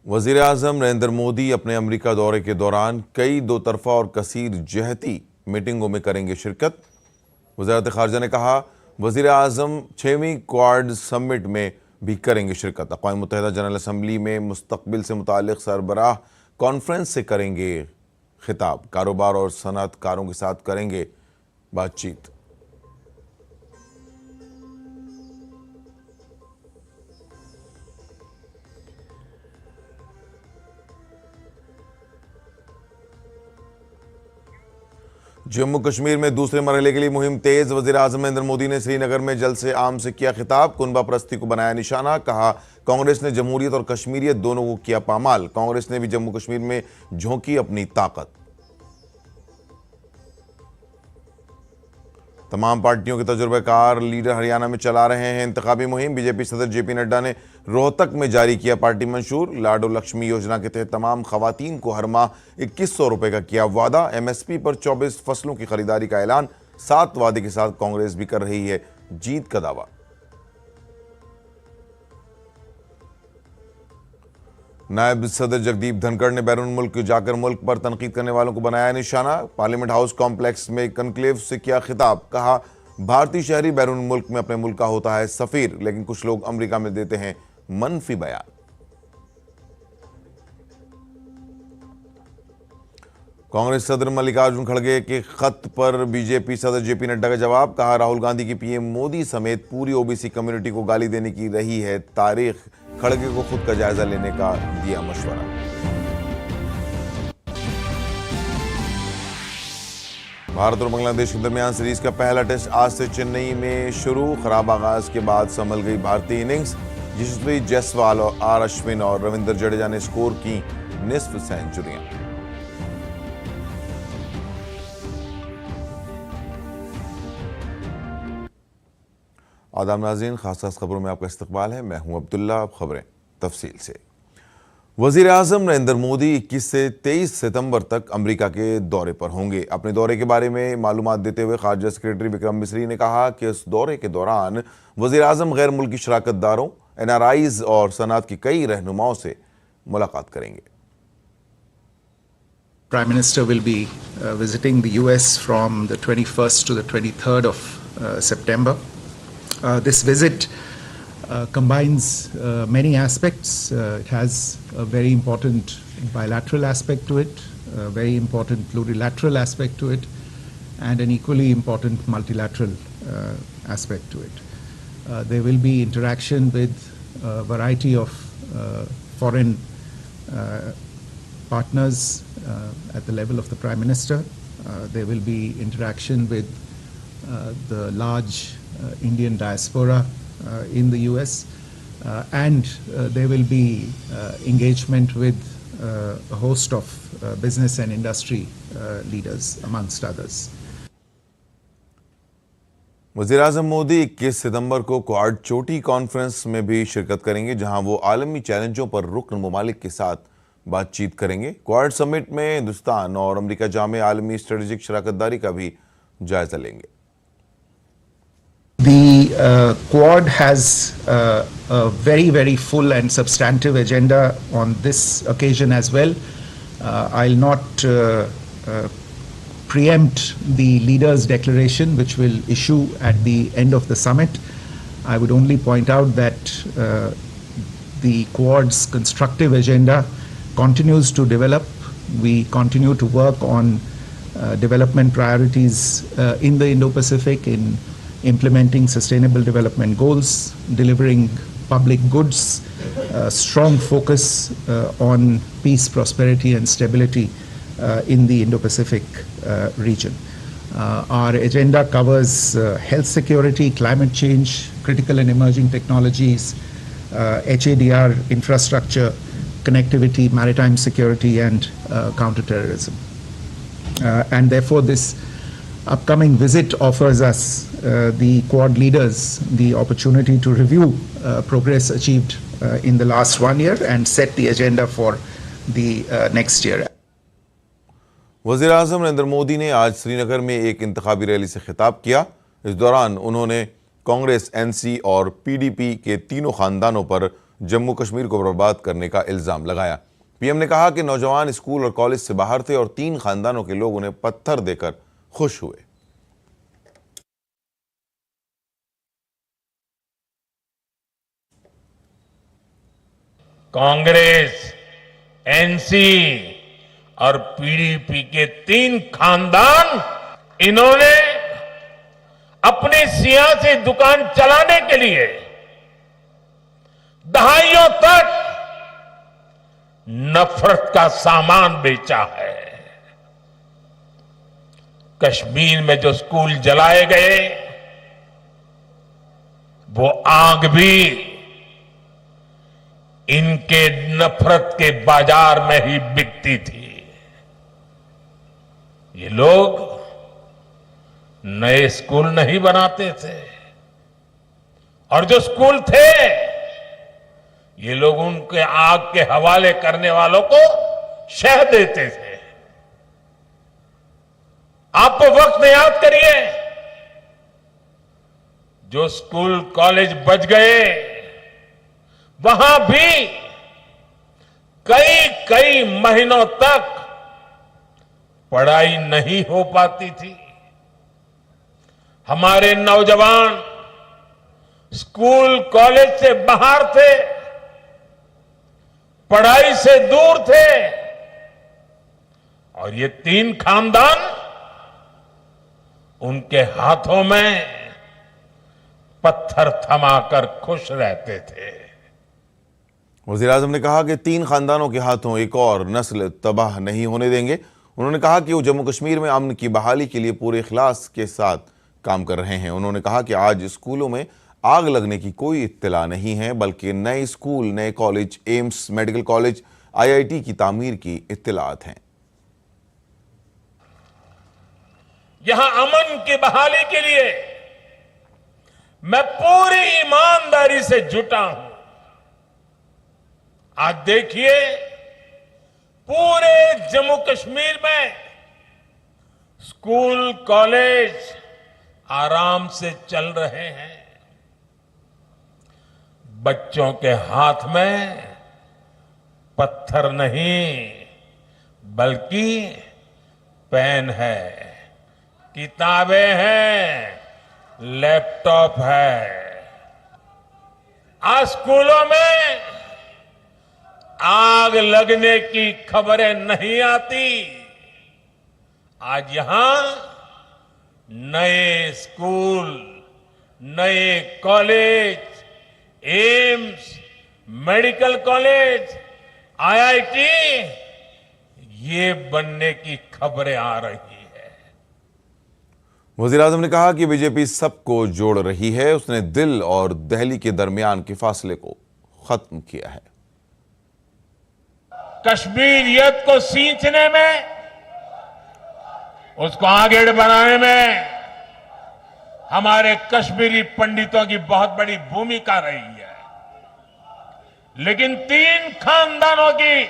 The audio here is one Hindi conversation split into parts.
वज़ीर आज़म नरेंद्र मोदी अपने अमेरिका दौरे के दौरान कई दो तरफा और कसीर जहती मीटिंगों में करेंगे शिरकत। वज़ारत ख़ारजा ने कहा वज़ीर आज़म 6वीं क्वाड समिट में भी करेंगे शिरकत। अक़वाम मुत्तहिदा जनरल असम्बली में मुस्तक़बिल से मुताल्लिक़ सरबराह कॉन्फ्रेंस से करेंगे खिताब। कारोबार और सनअतकारों के साथ करेंगे बातचीत। जम्मू कश्मीर में दूसरे मरहले के लिए मुहिम तेज। वज़ीर आज़म नरेंद्र मोदी ने श्रीनगर में जल से आम से किया खिताब। कुनबा परस्ती को बनाया निशाना। कहा कांग्रेस ने जमहूरियत और कश्मीरियत दोनों को किया पामाल। कांग्रेस ने भी जम्मू कश्मीर में झोंकी अपनी ताकत। तमाम पार्टियों के तजुर्बेकार लीडर हरियाणा में चला रहे हैं इंतखाबी मुहिम। बीजेपी सदर जेपी नड्डा ने रोहतक में जारी किया पार्टी मंशूर। लाडो लक्ष्मी योजना के तहत तमाम खवातीन को हर माह 2100 रुपए का किया वादा। एमएसपी पर 24 फसलों की खरीदारी का ऐलान। 7 वादे के साथ कांग्रेस भी कर रही है जीत का दावा। नायब सदर जगदीप धनखड़ ने बैरून मुल्क जाकर मुल्क पर तनकीद करने वालों को बनाया निशाना। पार्लियामेंट हाउस कॉम्प्लेक्स में कनक्लेव से किया खिताब। कहा भारतीय शहरी बैरून मुल्क में अपने मुल्क का होता है सफीर, लेकिन कुछ लोग अमेरिका में देते हैं मनफी बयान। कांग्रेस सदर मल्लिकार्जुन खड़गे के खत पर बीजेपी सदर जेपी नड्डा का जवाब। कहा राहुल गांधी की पीएम मोदी समेत पूरी ओबीसी कम्युनिटी को गाली देने की रही है तारीख। खड़गे को खुद का जायजा लेने का दिया मशवरा। भारत और बांग्लादेश के दरमियान सीरीज का पहला टेस्ट आज से चेन्नई में शुरू। खराब आगाज के बाद संभल गई भारतीय इनिंग्स। यशस्वी जायसवाल और आर अश्विन और रविंद्र जडेजा ने स्कोर की निस्फ सेंचुरियां। आदाब नाज़रीन, खास खबरों में आपका इस्तकबाल है। मैं हूं अब्दुल्ला। अब खबरें तफसील से। वज़ीर आज़म नरेंद्र मोदी 21 से 23 सितंबर तक अमेरिका के दौरे पर होंगे। अपने दौरे के बारे में मालूमात देते हुए खारजा सेक्रेटरी विक्रम मिस्री ने कहा कि इस दौरे के दौरान वज़ीर आज़म गैर मुल्की शराकतदारों, NRIs और सनअत की कई रहनुमाओं से मुलाकात करेंगे। Prime Minister will be visiting the US from the 21st to the 23rd of September. This visit combines many aspects. It has a very important bilateral aspect to it, a very important plurilateral aspect to it, and an equally important multilateral aspect to it. There will be interaction with a variety of foreign partners at the level of the Prime Minister. There will be interaction with the large Indian diaspora in the US, and there will be engagement with a host of business and industry leaders amongst others. वज़ीर आज़म मोदी 21 सितंबर को क्वाड चोटी कॉन्फ्रेंस में भी शिरकत करेंगे, जहां वो आलमी चैलेंजों पर रुकन ममालिक के साथ बातचीत करेंगे। क्वाड समिट में हिंदुस्तान और अमेरिका जामे आलमी स्ट्रेटेजिक शराकतदारी का भी जायजा लेंगे। The Quad has a very full and substantive agenda on this occasion as well. I'll not preempt the leaders' declaration, which will issue at the end of the summit. I would only point out that the Quad's constructive agenda continues to develop. We continue to work on development priorities in the Indo-Pacific, in implementing sustainable development goals, delivering public goods, strong focus on peace, prosperity and stability in the Indo-Pacific region. Our agenda covers health security, climate change, critical and emerging technologies, HADR infrastructure, connectivity, maritime security and counterterrorism. And therefore this upcoming visit offers us, the Quad leaders, the opportunity to review progress achieved in the last 1 year and set the agenda for the next year. वज़ीर आज़म नरेंद्र मोदी ने आज श्रीनगर में एक इंतखाबी रैली से खिताब किया। इस दौरान उन्होंने कांग्रेस, NC और PDP के तीनों खानदानों पर जम्मू कश्मीर को बर्बाद करने का इल्जाम लगाया। पीएम ने कहा कि नौजवान स्कूल और कॉलेज से बाहर थे और 3 खानदानों के लोग उन्हें पत्थर देकर खुश हुए। कांग्रेस, एनसी और पीडीपी के 3 खानदान, इन्होंने अपनी सियासी दुकान चलाने के लिए दहाइयों तक नफरत का सामान बेचा है। कश्मीर में जो स्कूल जलाए गए, वो आग भी इनके नफरत के बाजार में ही बिकती थी। ये लोग नए स्कूल नहीं बनाते थे और जो स्कूल थे, ये लोग उनके आग के हवाले करने वालों को शह देते थे। आप वो वक्त याद करिए, जो स्कूल कॉलेज बच गए, वहां भी कई कई महीनों तक पढ़ाई नहीं हो पाती थी। हमारे नौजवान स्कूल कॉलेज से बाहर थे, पढ़ाई से दूर थे और ये 3 खानदान उनके हाथों में पत्थर थमाकर खुश रहते थे। वजीर आजम ने कहा कि 3 खानदानों के हाथों एक और नस्ल तबाह नहीं होने देंगे। उन्होंने कहा कि वो जम्मू कश्मीर में अमन की बहाली के लिए पूरे इखलास के साथ काम कर रहे हैं। उन्होंने कहा कि आज स्कूलों में आग लगने की कोई इत्तला नहीं है, बल्कि नए स्कूल, नए college, AIIMS, medical college, IIT की तामीर की इत्तलात हैं। यहां अमन की बहाली के लिए मैं पूरी ईमानदारी से जुटा हूं। आज देखिए, पूरे जम्मू कश्मीर में स्कूल, कॉलेज आराम से चल रहे हैं। बच्चों के हाथ में पत्थर नहीं, बल्कि पेन है, किताबें हैं, लैपटॉप है। आज स्कूलों में आग लगने की खबरें नहीं आती। आज यहां नए स्कूल, नए college, AIIMS, medical college, IIT, ये बनने की खबरें आ रही है। वजीर आजम ने कहा कि बीजेपी सबको जोड़ रही है। उसने दिल और दहली के दरमियान के फासले को खत्म किया है। कश्मीरियत को सींचने में, उसको आगे बनाने में हमारे कश्मीरी पंडितों की बहुत बड़ी भूमिका रही है। लेकिन 3 खानदानों की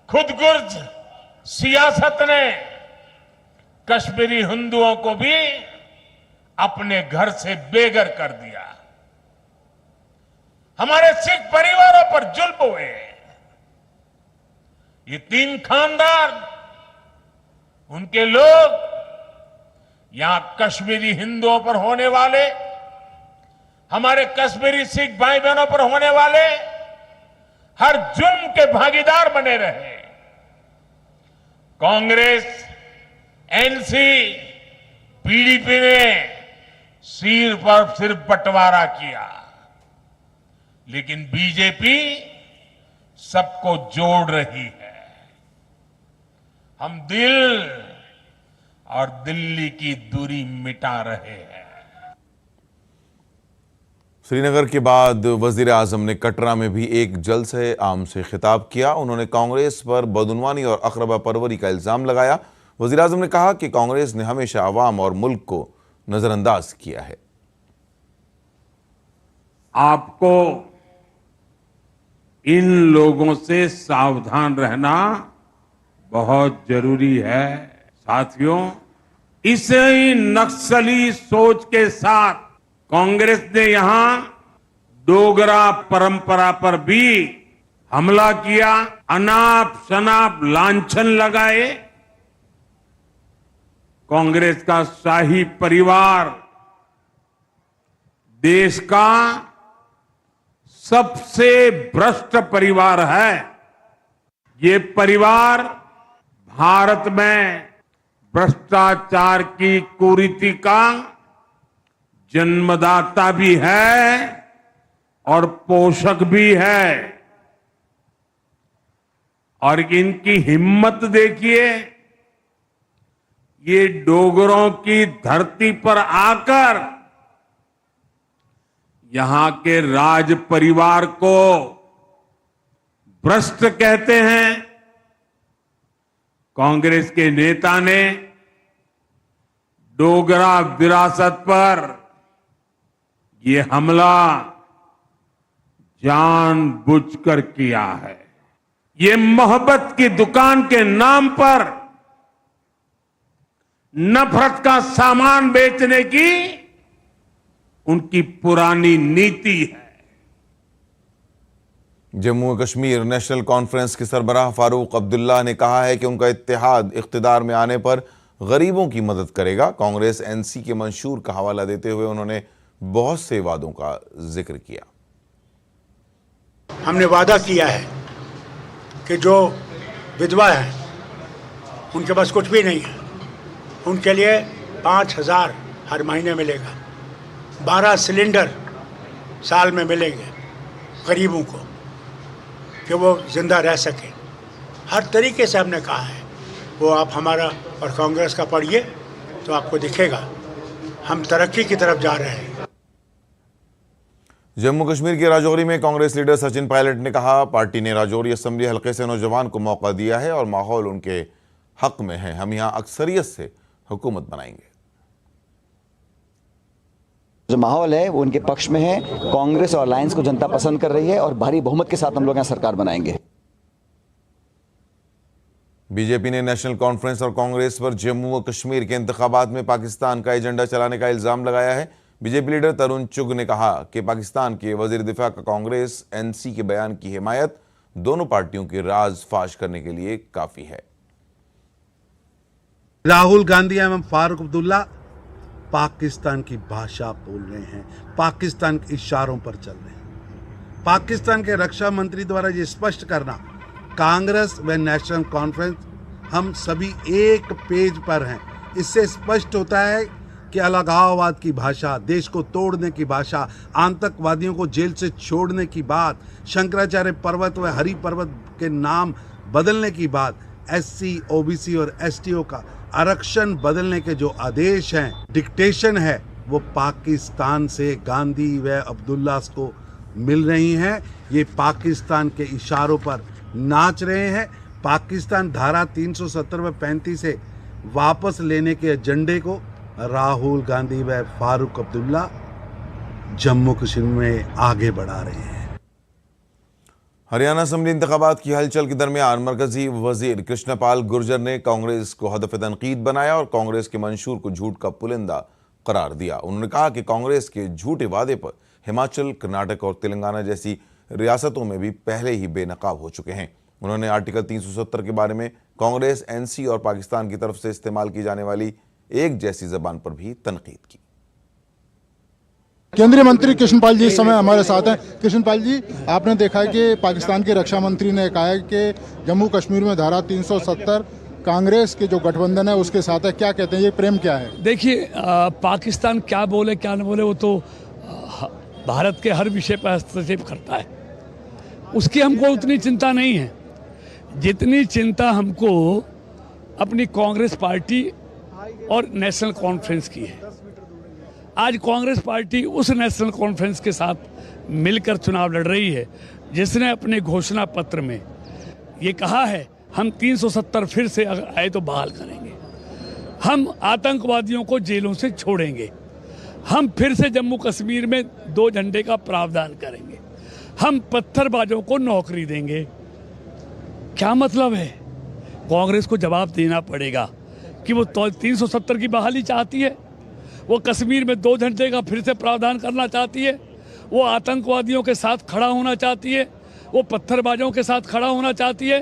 खुदगर्ज सियासत ने कश्मीरी हिंदुओं को भी अपने घर से बेघर कर दिया। हमारे सिख परिवारों पर जुल्म हुए। ये 3 खानदान, उनके लोग यहां कश्मीरी हिंदुओं पर होने वाले, हमारे कश्मीरी सिख भाई बहनों पर होने वाले हर जुल्म के भागीदार बने रहे। कांग्रेस, एनसी, पीडीपी ने सिर पर सिर्फ बंटवारा किया, लेकिन बीजेपी सबको जोड़ रही है। हम दिल और दिल्ली की दूरी मिटा रहे हैं। श्रीनगर के बाद वजीर आजम ने कटरा में भी एक जलसे आम से खिताब किया। उन्होंने कांग्रेस पर बदउनवानी और अकरबा परवरी का इल्जाम लगाया। वजीर आजम ने कहा कि कांग्रेस ने हमेशा अवाम और मुल्क को नजरअंदाज किया है। आपको इन लोगों से सावधान रहना बहुत जरूरी है। साथियों, इसी नक्सली सोच के साथ कांग्रेस ने यहां डोगरा परंपरा पर भी हमला किया, अनाप शनाप लांछन लगाए। कांग्रेस का शाही परिवार देश का सबसे भ्रष्ट परिवार है। ये परिवार भारत में भ्रष्टाचार की कुरीति का जन्मदाता भी है और पोषक भी है। और इनकी हिम्मत देखिए, ये डोगरों की धरती पर आकर यहां के राज परिवार को भ्रष्ट कहते हैं। कांग्रेस के नेता ने डोगरा विरासत पर ये हमला जानबूझकर किया है। ये मोहब्बत की दुकान के नाम पर नफरत का सामान बेचने की उनकी पुरानी नीति है। जम्मू कश्मीर नेशनल कॉन्फ्रेंस के सरबराह फारूक अब्दुल्ला ने कहा है कि उनका इत्तेहाद इख्तिदार में आने पर गरीबों की मदद करेगा। कांग्रेस एनसी के मंशूर का हवाला देते हुए उन्होंने बहुत से वादों का जिक्र किया। हमने वादा किया है कि जो विधवा हैं उनके पास कुछ भी नहीं है, उनके लिए 5,000 हर महीने मिलेगा, 12 सिलेंडर साल में मिलेंगे गरीबों को कि वो जिंदा रह सकें। हर तरीके से हमने कहा है, वो आप हमारा और कांग्रेस का पढ़िए तो आपको दिखेगा हम तरक्की की तरफ जा रहे हैं। जम्मू कश्मीर के राजौरी में कांग्रेस लीडर सचिन पायलट ने कहा, पार्टी ने राजौरी असेंबली हलके से नौजवान को मौका दिया है और माहौल उनके हक में है। हम यहां अक्सरियत से हुकूमत बनाएंगे। जो माहौल है वो उनके पक्ष में है। कांग्रेस और अलायंस को जनता पसंद कर रही है और भारी बहुमत के साथ हम लोग यहाँ सरकार बनाएंगे। बीजेपी ने नेशनल कॉन्फ्रेंस और कांग्रेस पर जम्मू व कश्मीर के इंतखाबात में पाकिस्तान का एजेंडा चलाने का इल्जाम लगाया है। बीजेपी लीडर तरुण चुग ने कहा कि पाकिस्तान के वजीर दिफा का कांग्रेस एनसी के बयान की हिमायत दोनों पार्टियों के राज फाश करने के लिए काफी है। राहुल गांधी एवं फारूक अब्दुल्ला पाकिस्तान की भाषा बोल रहे हैं, पाकिस्तान के इशारों पर चल रहे हैं। पाकिस्तान के रक्षा मंत्री द्वारा ये स्पष्ट करना, कांग्रेस व नेशनल कॉन्फ्रेंस हम सभी एक पेज पर हैं, इससे स्पष्ट होता है कि अलगाववाद की भाषा, देश को तोड़ने की भाषा, आतंकवादियों को जेल से छोड़ने की बात, शंकराचार्य पर्वत व हरि पर्वत के नाम बदलने की बात, एससी, ओबीसी और एसटीओ का आरक्षण बदलने के जो आदेश हैं, डिक्टेशन है, वो पाकिस्तान से गांधी व अब्दुल्ला को मिल रही हैं। ये पाकिस्तान के इशारों पर नाच रहे हैं। पाकिस्तान धारा 370 व 35 से वापस लेने के एजेंडे को राहुल गांधी व फारूक अब्दुल्ला जम्मू कश्मीर में आगे बढ़ा रहे हैं। हरियाणा असेंबली इंतखाबात की हलचल के दरमियान मरकजी वजीर कृष्णपाल गुर्जर ने कांग्रेस को हदफ तनकीद बनाया और कांग्रेस के मंशूर को झूठ का पुलिंदा करार दिया। उन्होंने कहा कि कांग्रेस के झूठे वादे पर हिमाचल, कर्नाटक और तेलंगाना जैसी रियासतों में भी पहले ही बेनकाब हो चुके हैं। उन्होंने आर्टिकल 370 के बारे में कांग्रेस, एनसी और पाकिस्तान की तरफ से इस्तेमाल की जाने वाली एक जैसी जबान पर भी तनकीद की। केंद्रीय मंत्री कृष्णपाल जी इस समय हमारे साथ हैं। कृष्णपाल जी, आपने देखा है कि पाकिस्तान के रक्षा मंत्री ने कहा है कि जम्मू कश्मीर में धारा 370 कांग्रेस के जो गठबंधन है उसके साथ है, क्या कहते हैं, ये प्रेम क्या है? देखिए, पाकिस्तान क्या बोले क्या न बोले वो तो भारत के हर विषय पर हस्तक्षेप करता है, उसकी हमको उतनी चिंता नहीं है जितनी चिंता हमको अपनी कांग्रेस पार्टी और नेशनल कॉन्फ्रेंस की है। आज कांग्रेस पार्टी उस नेशनल कॉन्फ्रेंस के साथ मिलकर चुनाव लड़ रही है जिसने अपने घोषणा पत्र में ये कहा है हम 370 फिर से आए तो बहाल करेंगे, हम आतंकवादियों को जेलों से छोड़ेंगे, हम फिर से जम्मू कश्मीर में 2 झंडे का प्रावधान करेंगे, हम पत्थरबाजों को नौकरी देंगे। क्या मतलब है? कांग्रेस को जवाब देना पड़ेगा कि वो 370 की बहाली चाहती है, वो कश्मीर में 2 झंडे का फिर से प्रावधान करना चाहती है, वो आतंकवादियों के साथ खड़ा होना चाहती है, वो पत्थरबाजों के साथ खड़ा होना चाहती है।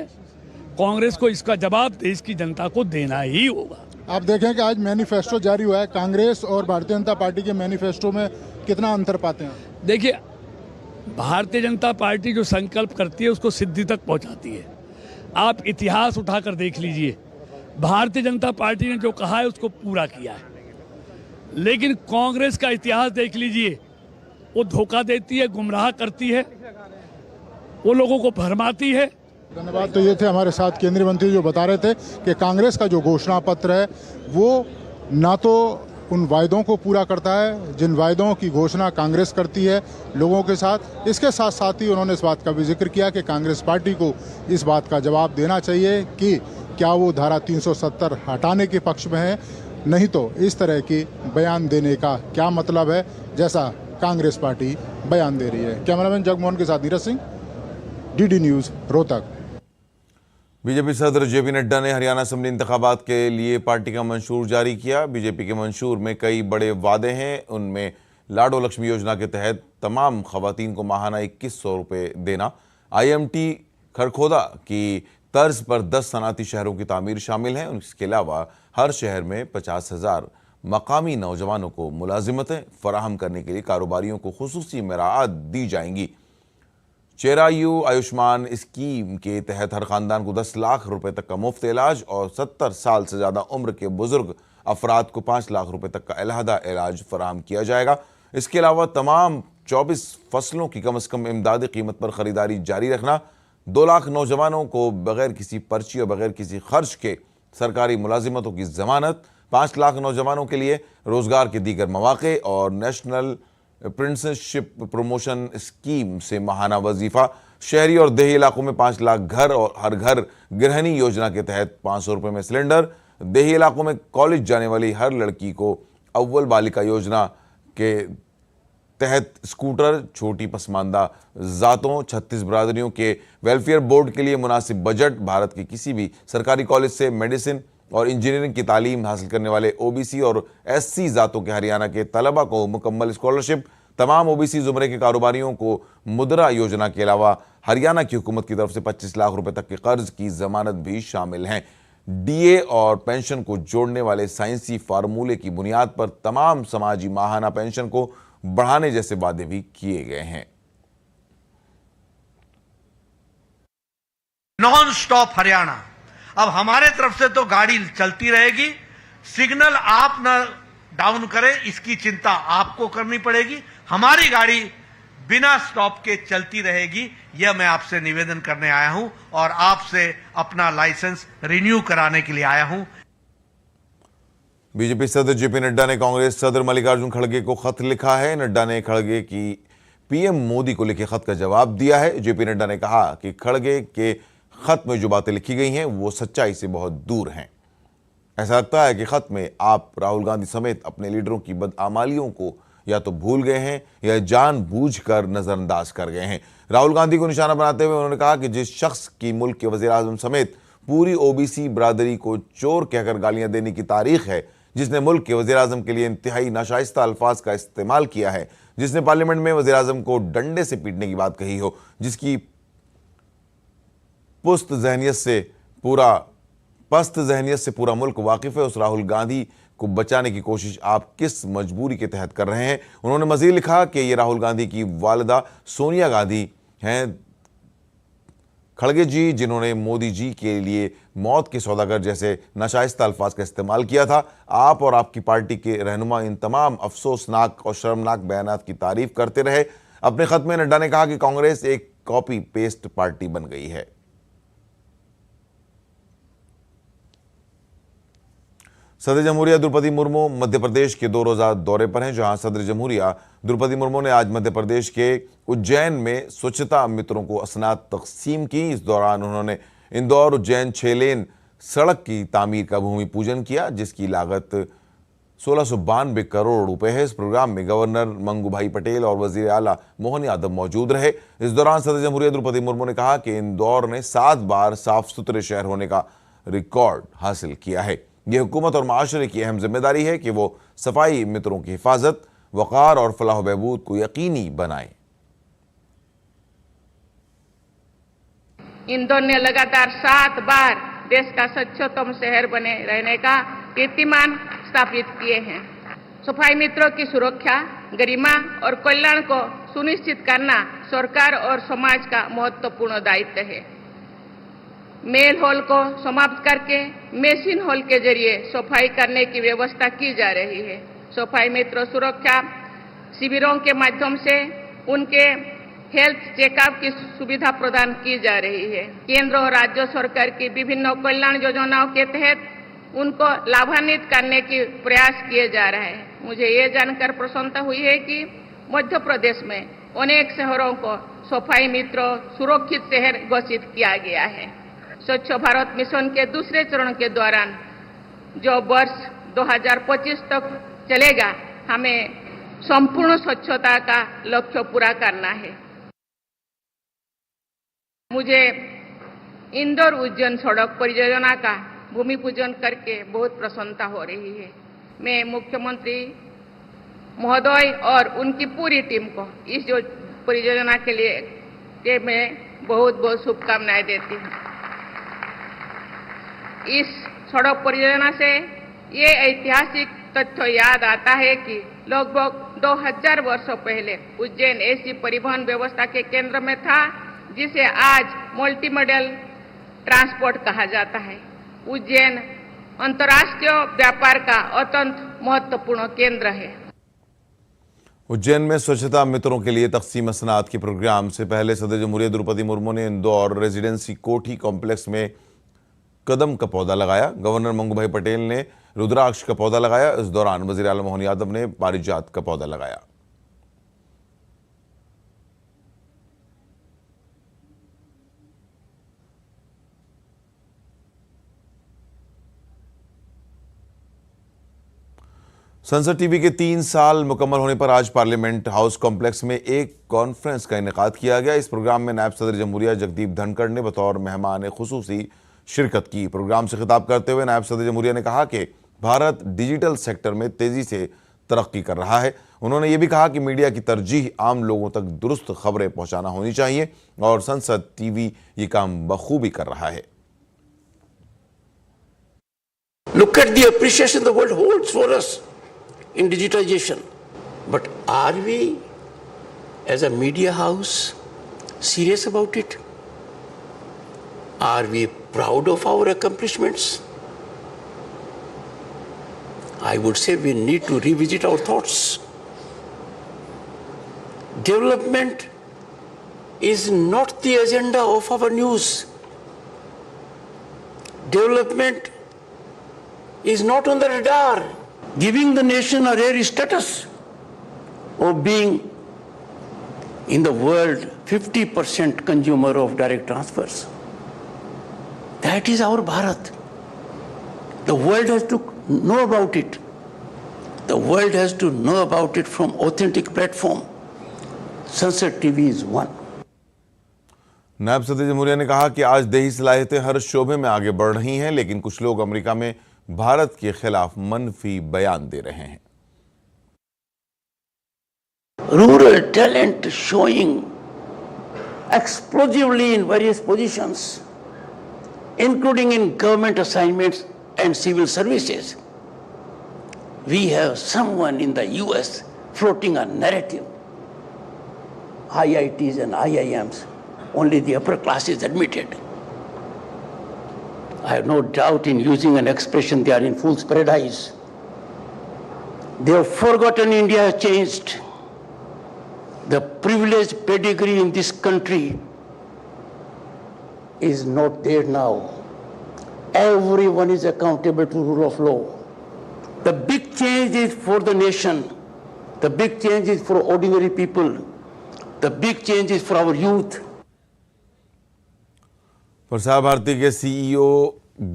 कांग्रेस को इसका जवाब देश की जनता को देना ही होगा। आप देखें कि आज मैनिफेस्टो जारी हुआ है, कांग्रेस और भारतीय जनता पार्टी के मैनिफेस्टो में कितना अंतर पाते हैं? देखिए, भारतीय जनता पार्टी जो संकल्प करती है उसको सिद्धि तक पहुंचाती है। आप इतिहास उठाकर देख लीजिए, भारतीय जनता पार्टी ने जो कहा है उसको पूरा किया है। लेकिन कांग्रेस का इतिहास देख लीजिए, वो धोखा देती है, गुमराह करती है, वो लोगों को भरमाती है। धन्यवाद। तो ये थे हमारे साथ केंद्रीय मंत्री जो बता रहे थे कि कांग्रेस का जो घोषणा पत्र है वो ना तो उन वायदों को पूरा करता है जिन वायदों की घोषणा कांग्रेस करती है लोगों के साथ। इसके साथ साथ ही उन्होंने इस बात का भी जिक्र किया कि कांग्रेस पार्टी को इस बात का जवाब देना चाहिए कि क्या वो धारा 370 हटाने के पक्ष में है, नहीं तो इस तरह की बयान देने का क्या मतलब है, जैसा कांग्रेस पार्टी बयान दे रही है। कैमरामैन जगमोहन के साथ Neeraj Singh, DD news, Rohtak. BJP सदर जेपी नड्डा ने हरियाणा असेंबली इंतखाबात के लिए पार्टी का मंशूर जारी किया। बीजेपी के मंशूर में कई बड़े वादे हैं। उनमें लाडो लक्ष्मी योजना के तहत तमाम खवातीन को माहाना 2100 रुपये देना, IMT खरखोदा की तर्ज पर 10 सनाती शहरों की तामीर शामिल है। इसके अलावा हर शहर में 50,000 मकामी नौजवानों को मुलाजिमतें फराहम करने के लिए कारोबारियों को खुसूसी मराहत दी जाएंगी। चेरायु आयुष्मान स्कीम के तहत हर खानदान को 10 लाख रुपए तक का मुफ्त इलाज और 70 साल से ज़्यादा उम्र के बुजुर्ग अफराद को 5 लाख रुपए तक का अलहदा इलाज फराहम किया जाएगा। इसके अलावा तमाम 24 फसलों की कम से कम इमदादी कीमत पर ख़रीदारी जारी रखना, 2 लाख नौजवानों को बगैर किसी पर्ची और बगैर किसी खर्च के सरकारी मुलाजिमतों की ज़मानत, 5 लाख नौजवानों के लिए रोज़गार के दीगर मौक़े और नेशनल अप्रेंटिसशिप प्रमोशन स्कीम से माहाना वजीफा। शहरी और देही इलाकों में 5 लाख घर और हर घर गृहिणी योजना के तहत 500 रुपये में सिलेंडर। देही इलाकों में कॉलेज जाने वाली हर लड़की को अव्वल बालिका योजना के तहत स्कूटर। छोटी पसमानदा ज़ातों 36 बरादरियों के वेलफेयर बोर्ड के लिए मुनासिब बजट। भारत के किसी भी सरकारी कॉलेज से मेडिसिन और इंजीनियरिंग की तालीम हासिल करने वाले OBC और SC ज़ातों के हरियाणा के तलबा को मुकम्मल स्कॉलरशिप। तमाम OBC ज़ुमरे के कारोबारियों को मुद्रा योजना के अलावा हरियाणा की हुकूमत की तरफ से 25 लाख रुपए तक के कर्ज की जमानत भी शामिल हैं। DA और पेंशन को जोड़ने वाले साइंसी फार्मूले की बुनियाद पर तमाम समाजी माहाना पेंशन को बढ़ाने जैसे वादे भी किए गए हैं। Non stop Haryana. अब हमारे तरफ से तो गाड़ी चलती रहेगी, सिग्नल आप ना डाउन करें इसकी चिंता आपको करनी पड़ेगी। हमारी गाड़ी बिना स्टॉप के चलती रहेगी, यह मैं आपसे निवेदन करने आया हूं और आपसे अपना लाइसेंस रिन्यू कराने के लिए आया हूं। बीजेपी सदर जेपी नड्डा ने कांग्रेस सदर मल्लिकार्जुन खड़गे को खत लिखा है। नड्डा ने खड़गे की PM मोदी को लिखे खत का जवाब दिया है। जेपी नड्डा ने कहा कि खड़गे के खत में जो बातें लिखी गई हैं वो सच्चाई से बहुत दूर हैं। ऐसा लगता है कि खत में आप राहुल गांधी समेत अपने लीडरों की बदआमालियों को या तो भूल गए हैं या जानबूझकर नजरअंदाज कर गए हैं। राहुल गांधी को निशाना बनाते हुए उन्होंने कहा कि जिस शख्स की मुल्क के वज़ीर आज़म समेत पूरी OBC बरादरी को चोर कहकर गालियां देने की तारीख है, जिसने मुल्क के वज़ीर आज़म के लिए इंतहाई नाशाइस्ता अल्फाज का इस्तेमाल किया है, जिसने पार्लियामेंट में वज़ीर आज़म को डंडे से पीटने की बात कही हो, जिसकी पस्त जहनियत से पूरा मुल्क वाकिफ है, उस राहुल गांधी को बचाने की कोशिश आप किस मजबूरी के तहत कर रहे हैं। उन्होंने मजीद लिखा कि ये राहुल गांधी की वालिदा सोनिया गांधी हैं, खड़गे जी, जिन्होंने मोदी जी के लिए मौत के सौदागर जैसे नाशाइस्ता अल्फाज का इस्तेमाल किया था। आप और आपकी पार्टी के रहनुमा इन तमाम अफसोसनाक और शर्मनाक बयानात की तारीफ करते रहे। अपने खत में नड्डा ने कहा कि कांग्रेस एक कॉपी पेस्ट पार्टी बन गई है। सदर जमहूरिया द्रौपदी मुर्मू मध्य प्रदेश के 2 रोज़ा दौरे पर हैं, जहां सदर जमहूरिया द्रौपदी मुर्मू ने आज मध्य प्रदेश के उज्जैन में स्वच्छता मित्रों को असनाद तकसीम की। इस दौरान उन्होंने इंदौर उज्जैन 6 लेन सड़क की तामीर का भूमि पूजन किया, जिसकी लागत 1692 करोड़ रुपए है। इस प्रोग्राम में गवर्नर मंगूभाई पटेल और वजीर आला मोहन यादव मौजूद रहे। इस दौरान सदर जमहूरिया द्रौपदी मुर्मू ने कहा कि इंदौर ने 7 बार साफ सुथरे शहर होने का रिकॉर्ड हासिल किया है। यह हुकूमत और माशरे की अहम जिम्मेदारी है कि वो सफाई मित्रों की हिफाजत, वक़ार और फलाह बहबूद को यकीनी बनाए। इंदौर ने लगातार 7 बार देश का स्वच्छतम शहर बने रहने का कीर्तिमान स्थापित किए हैं। सफाई मित्रों की सुरक्षा, गरिमा और कल्याण को सुनिश्चित करना सरकार और समाज का महत्वपूर्ण दायित्व है। मेल हॉल को समाप्त करके मेसिन हॉल के जरिए सफाई करने की व्यवस्था की जा रही है। सफाई मित्रों सुरक्षा शिविरों के माध्यम से उनके हेल्थ चेकअप की सुविधा प्रदान की जा रही है। केंद्र और राज्य सरकार की विभिन्न कल्याण योजनाओं के तहत उनको लाभान्वित करने के प्रयास किए जा रहे हैं। मुझे ये जानकर प्रसन्नता हुई है कि मध्य प्रदेश में अनेक शहरों को सफाई मित्रों सुरक्षित शहर घोषित किया गया है। स्वच्छ भारत मिशन के दूसरे चरण के दौरान जो वर्ष 2025 तक चलेगा, हमें संपूर्ण स्वच्छता का लक्ष्य पूरा करना है। मुझे इंदौर उज्जैन सड़क परियोजना का भूमि पूजन करके बहुत प्रसन्नता हो रही है। मैं मुख्यमंत्री महोदय और उनकी पूरी टीम को इस परियोजना के लिए मैं बहुत बहुत शुभकामनाएं देती हूँ। इस सड़क परियोजना से ये ऐतिहासिक तथ्य याद आता है कि लगभग 2000 वर्षों पहले उज्जैन ऐसी परिवहन व्यवस्था के केंद्र में था जिसे आज मल्टी मॉडल ट्रांसपोर्ट कहा जाता है। उज्जैन अंतर्राष्ट्रीय व्यापार का अत्यंत महत्वपूर्ण केंद्र है। उज्जैन में स्वच्छता मित्रों के लिए तकसीम असनाद के प्रोग्राम से पहले सदर जमहूरियत द्रौपदी मुर्मू ने इंदौर रेजिडेंसी कोठी कॉम्प्लेक्स में कदम का पौधा लगाया। गवर्नर मंगूभाई पटेल ने रुद्राक्ष का पौधा लगाया। इस दौरान वजीर आला मोहन यादव ने पारिजात का पौधा लगाया। संसद टीवी के 3 साल मुकम्मल होने पर आज पार्लियामेंट हाउस कॉम्प्लेक्स में एक कॉन्फ्रेंस का इनेकाद किया गया। इस प्रोग्राम में नायब सदर जमहूरिया जगदीप धनखड़ ने बतौर मेहमान खुसूसी शिरकत की। प्रोग्राम से खिताब करते हुए नायब सदर जमहूरिया ने कहा कि भारत डिजिटल सेक्टर में तेजी से तरक्की कर रहा है। उन्होंने ये भी कहा कि मीडिया की तरजीह आम लोगों तक दुरुस्त खबरें पहुंचाना होनी चाहिए और संसद टीवी ये काम बखूबी कर रहा है। Look at the appreciation the world holds for us in digitization. But are we, as a media house, serious about it? Are we proud of our accomplishments? I would say we need to revisit our thoughts. Development is not the agenda of our news. Development is not on the radar. Giving the nation a rare status of being in the world 50% consumer of direct transfers. That is our Bharat. The world has to know about it. The world has to know about it from authentic platform. Sunset TV is one. नायब सदर जमहूरिया ने कहा कि आज देही सलाहियतें हर शोबे में आगे बढ़ रही हैं, लेकिन कुछ लोग अमेरिका में भारत के खिलाफ मनफी बयान दे रहे हैं। Rural talent showing explosively in various positions, including in government assignments and civil services. We have someone in the US floating a narrative. IITs and IIMs, only the upper class is admitted. I have no doubt in using an expression, they are in fool's paradise. They have forgotten India has changed. The privileged pedigree in this country is not there now. Everyone is accountable to rule of law. The big change is for the nation. The big change is for ordinary people. The big change is for our youth. Prasar Bharati के सीईओ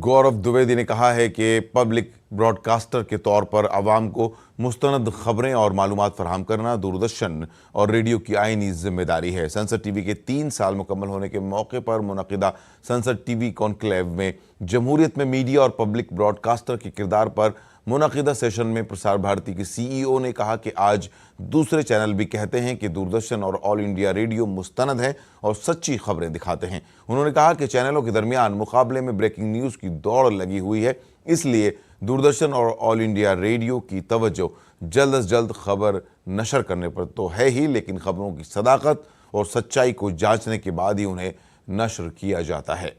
गौरव द्विवेदी ने कहा है कि पब्लिक ब्रॉडकास्टर के तौर पर आवाम को मुस्तनद खबरें और मालूमात फराहम करना दूरदर्शन और रेडियो की आईनी जिम्मेदारी है। संसद टीवी के 3 साल मुकम्मल होने के मौके पर मुनक़िदा संसद टीवी कॉन्क्लेव में जमहूरियत में मीडिया और पब्लिक ब्रॉडकास्टर के किरदार पर मुनक़िदा सेशन में प्रसार भारती के CEO ने कहा कि आज दूसरे चैनल भी कहते हैं कि दूरदर्शन और ऑल इंडिया रेडियो मुस्तनद है और सच्ची खबरें दिखाते हैं। उन्होंने कहा कि चैनलों के दरमियान मुकाबले में ब्रेकिंग न्यूज़ की दौड़ लगी हुई है, इसलिए दूरदर्शन और ऑल इंडिया रेडियो की तवज्जो जल्द से जल्द खबर नशर करने पर तो है ही, लेकिन खबरों की सदाकत और सच्चाई को जांचने के बाद ही उन्हें नशर किया जाता है।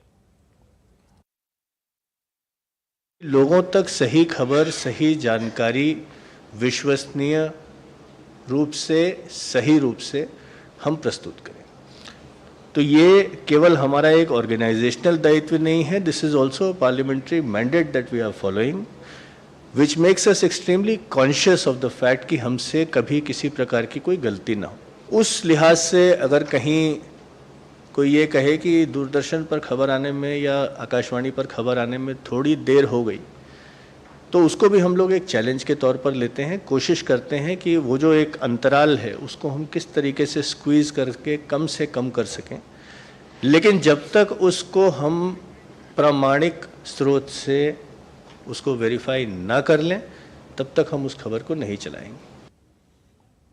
लोगों तक सही खबर, सही जानकारी विश्वसनीय रूप से, सही रूप से हम प्रस्तुत करें। तो ये केवल हमारा एक ऑर्गेनाइजेशनल दायित्व नहीं है, this is also parliamentary mandate that we are following, which makes us extremely conscious of the fact कि हमसे कभी किसी प्रकार की कोई गलती ना हो। उस लिहाज से अगर कहीं कोई ये कहे कि दूरदर्शन पर खबर आने में या आकाशवाणी पर खबर आने में थोड़ी देर हो गई, तो उसको भी हम लोग एक चैलेंज के तौर पर लेते हैं। कोशिश करते हैं कि वो जो एक अंतराल है उसको हम किस तरीके से स्क्वीज़ करके कम से कम कर सकें, लेकिन जब तक उसको हम प्रामाणिक स्रोत से उसको वेरीफाई ना कर लें तब तक हम उस खबर को नहीं चलाएंगे।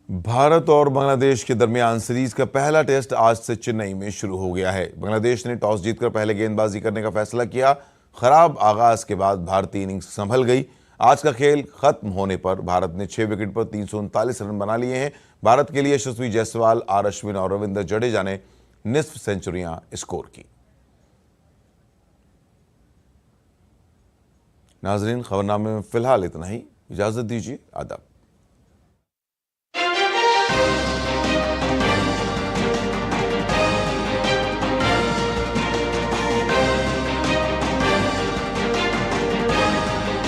भारत और बांग्लादेश के दरमियान सीरीज का पहला टेस्ट आज से चेन्नई में शुरू हो गया है। बांग्लादेश ने टॉस जीतकर पहले गेंदबाजी करने का फैसला किया। खराब आगाज के बाद भारतीय इनिंग्स संभल गई। आज का खेल खत्म होने पर भारत ने 6 विकेट पर 339 रन बना लिए हैं। भारत के लिए यशस्वी जायसवाल, आर अश्विन और रविंद्र जडेजा ने निस्फ सेंचुरियां स्कोर की। नाजरीन, खबरनामे में फिलहाल इतना ही। इजाजत दीजिए। आदाब।